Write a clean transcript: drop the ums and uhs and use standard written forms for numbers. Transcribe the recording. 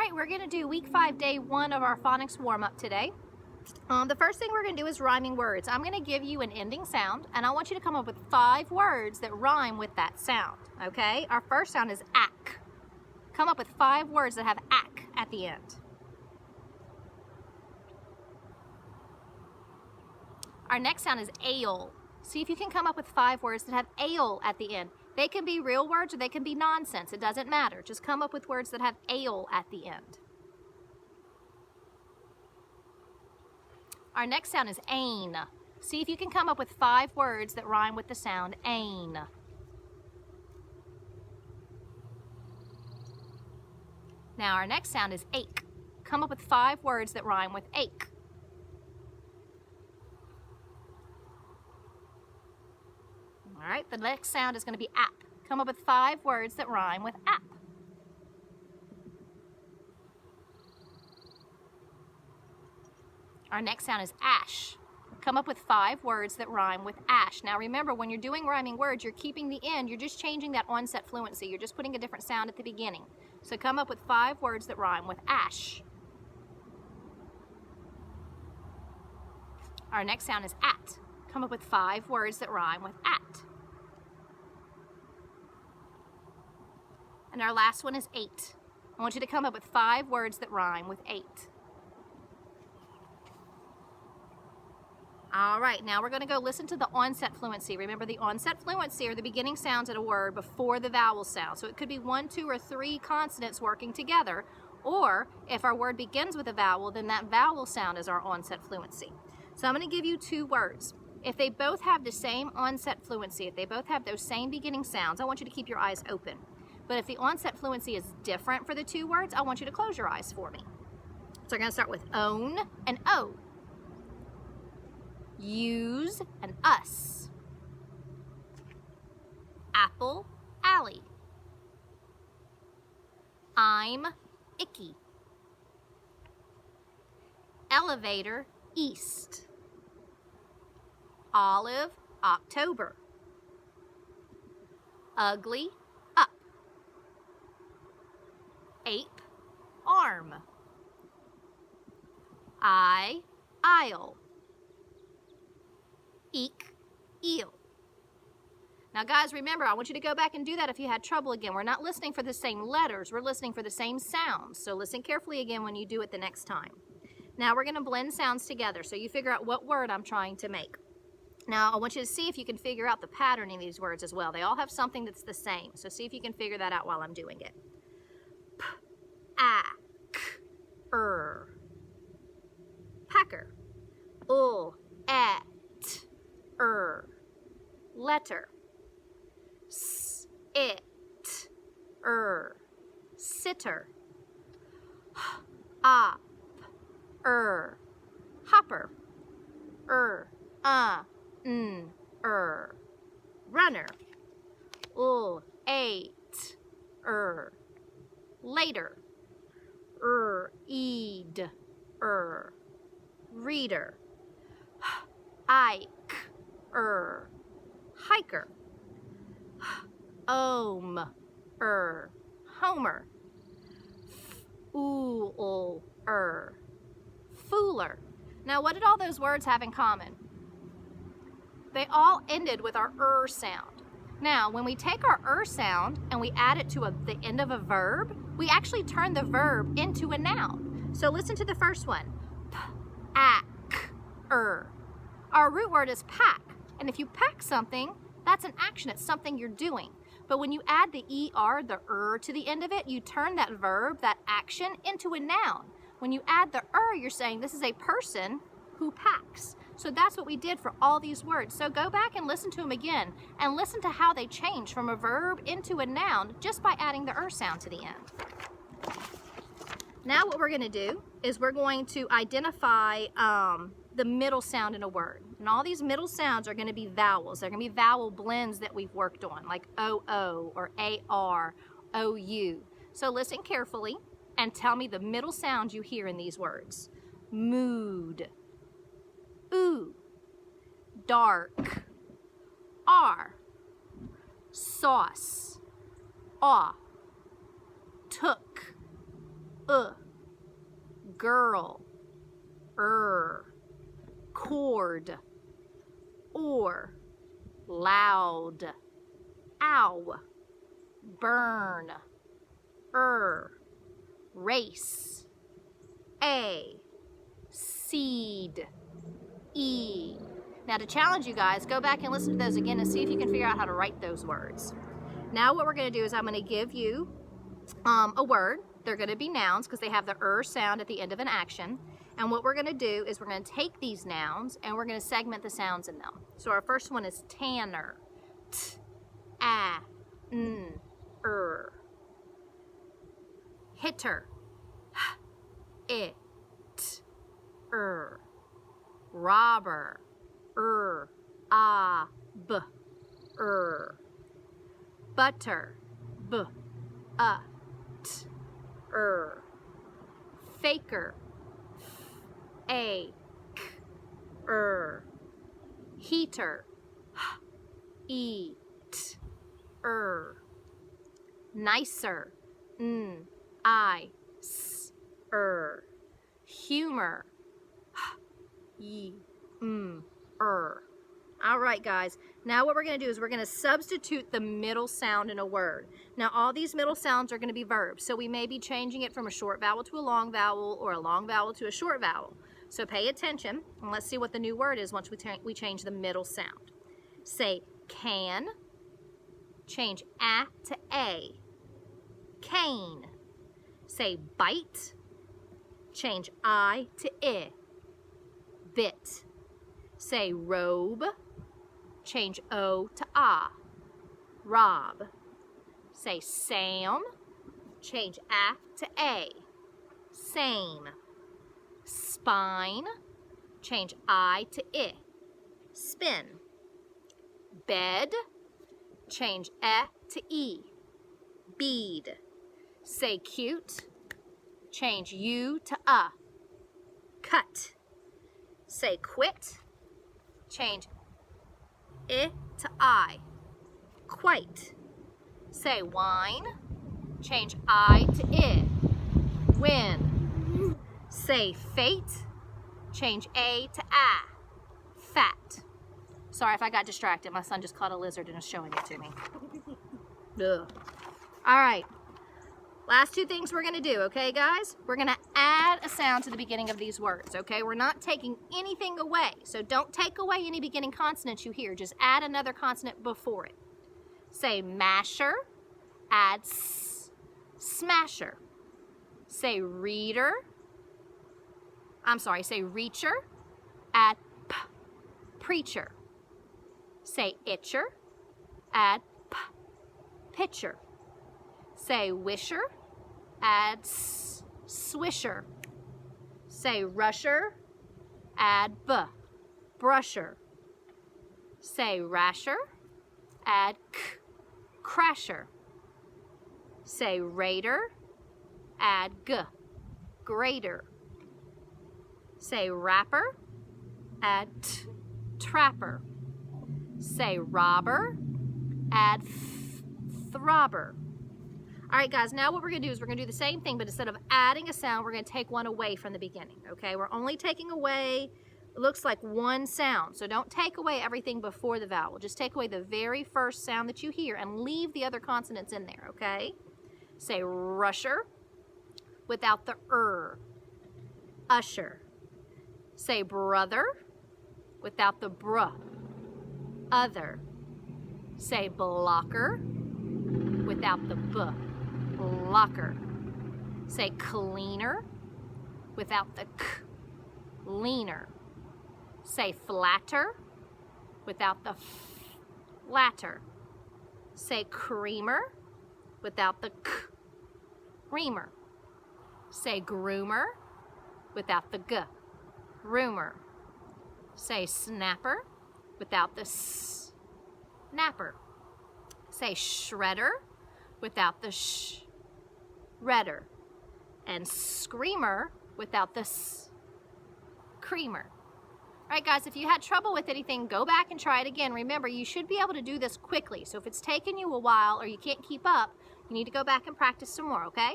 right, we're going to do week 5, day 1 of our phonics warm-up today. The first thing we're going to do is rhyming words. I'm going to give you an ending sound, and I want you to come up with 5 words that rhyme with that sound, okay? Our first sound is ack. Come up with 5 words that have ack at the end. Our next sound is ale. See if you can come up with 5 words that have ale at the end. They can be real words or they can be nonsense. It doesn't matter. Just come up with words that have ale at the end. Our next sound is ain. See if you can come up with 5 words that rhyme with the sound ain. Now our next sound is ache. Come up with 5 words that rhyme with ache. All right, the next sound is going to be app. Come up with 5 words that rhyme with app. Our next sound is ash. Come up with 5 words that rhyme with ash. Now remember, when you're doing rhyming words, you're keeping the end. You're just changing that onset fluency. You're just putting a different sound at the beginning. So come up with 5 words that rhyme with ash. Our next sound is at. Come up with 5 words that rhyme with at. And our last one is 8. I want you to come up with 5 words that rhyme with 8. All right, now we're going to go listen to the onset fluency. Remember, the onset fluency are the beginning sounds in a word before the vowel sound. So it could be 1, 2, or 3 consonants working together. Or if our word begins with a vowel, then that vowel sound is our onset fluency. So I'm going to give you 2 words. If they both have the same onset fluency, if they both have those same beginning sounds, I want you to keep your eyes open. But if the onset fluency is different for the 2 words, I want you to close your eyes for me. So we're going to start with own and O. Use and us. Apple, alley. I'm icky. Elevator, east. Olive, October. Ugly, up. Ape, arm. I, aisle. Eek, eel. Now guys, remember, I want you to go back and do that if you had trouble again. We're not listening for the same letters, we're listening for the same sounds. So listen carefully again when you do it the next time. Now we're going to blend sounds together so you figure out what word I'm trying to make. Now I want you to see if you can figure out the pattern in these words as well. They all have something that's the same. So see if you can figure that out while I'm doing it. P, ack, packer. At, letter. S, it, sitter. Op, hopper. Runner. Ate, later. Eed, reader. Ike, hiker. Homer. Fool, fooler. Now, what did all those words have in common? They all ended with our sound. Now, when we take our sound and we add it to the end of a verb, we actually turn the verb into a noun. So listen to the first one. Pack, Our root word is pack. And if you pack something, that's an action. It's something you're doing. But when you add the ER, the to the end of it, you turn that verb, that action, into a noun. When you add the you're saying this is a person who packs. So that's what we did for all these words. So go back and listen to them again and listen to how they change from a verb into a noun just by adding the sound to the end. Now what we're going to do is we're going to identify the middle sound in a word. And all these middle sounds are going to be vowels. They're going to be vowel blends that we've worked on, like OO or AR, OU. So listen carefully and tell me the middle sound you hear in these words. Mood. Ooh. Dark. R. Sauce. Off. Took. girl, cord, or, loud, ow, burn, race, a, seed, e. Now to challenge you guys, go back and listen to those again and see if you can figure out how to write those words. Now what we're going to do is I'm going to give you a word. They're going to be nouns because they have the sound at the end of an action. And what we're going to do is we're going to take these nouns and we're going to segment the sounds in them. So our first one is tanner. T, a, n, hitter. H, it, robber. A, b, butter. B, a, t, faker. A, k, heater. E, t, nicer. N, I, s, humor. Y, All right, guys. Now what we're going to do is we're going to substitute the middle sound in a word. Now all these middle sounds are going to be verbs, so we may be changing it from a short vowel to a long vowel or a long vowel to a short vowel. So pay attention and let's see what the new word is once we change the middle sound. Say can, change a to a, cane. Say bite, change I to I, bit. Say robe, change O to ah, rob. Say Sam, change A to A, same. Spine, change I to I, spin. Bed, change E to E, bead. Say cute, change U to A, cut. Say quit, change I to I, quite. Say wine, change I to I, win. Say fate, change A to A, fat. Sorry if I got distracted. My son just caught a lizard and is showing it to me. Ugh. All right. Last two things we're going to do, okay, guys? We're going to add a sound to the beginning of these words, okay? We're not taking anything away, so don't take away any beginning consonants you hear. Just add another consonant before it. Say masher, add s, smasher. Say reader, say reacher, add p, preacher. Say itcher, add p, pitcher. Say wisher, add s, swisher. Say rusher, add b, brusher. Say rasher, add k, crasher. Say raider, add g, grader. Say rapper, add t, trapper. Say robber, add f, throbber. All right, guys, now what we're going to do is we're going to do the same thing, but instead of adding a sound, we're going to take one away from the beginning, okay? We're only taking away, it looks like one sound. So don't take away everything before the vowel. Just take away the very first sound that you hear and leave the other consonants in there, okay? Say rusher without the usher. Say brother without the br, other. Say blocker without the b, blocker. Say cleaner without the k, leaner. Say flatter without the f, flatter. Say creamer without the k, creamer. Say groomer without the g, groomer. Say snapper without the s, snapper. Say shredder without the sh, redder. And screamer without the s, creamer. All right, guys, if you had trouble with anything, go back and try it again. Remember, you should be able to do this quickly. So if it's taken you a while or you can't keep up, you need to go back and practice some more, okay?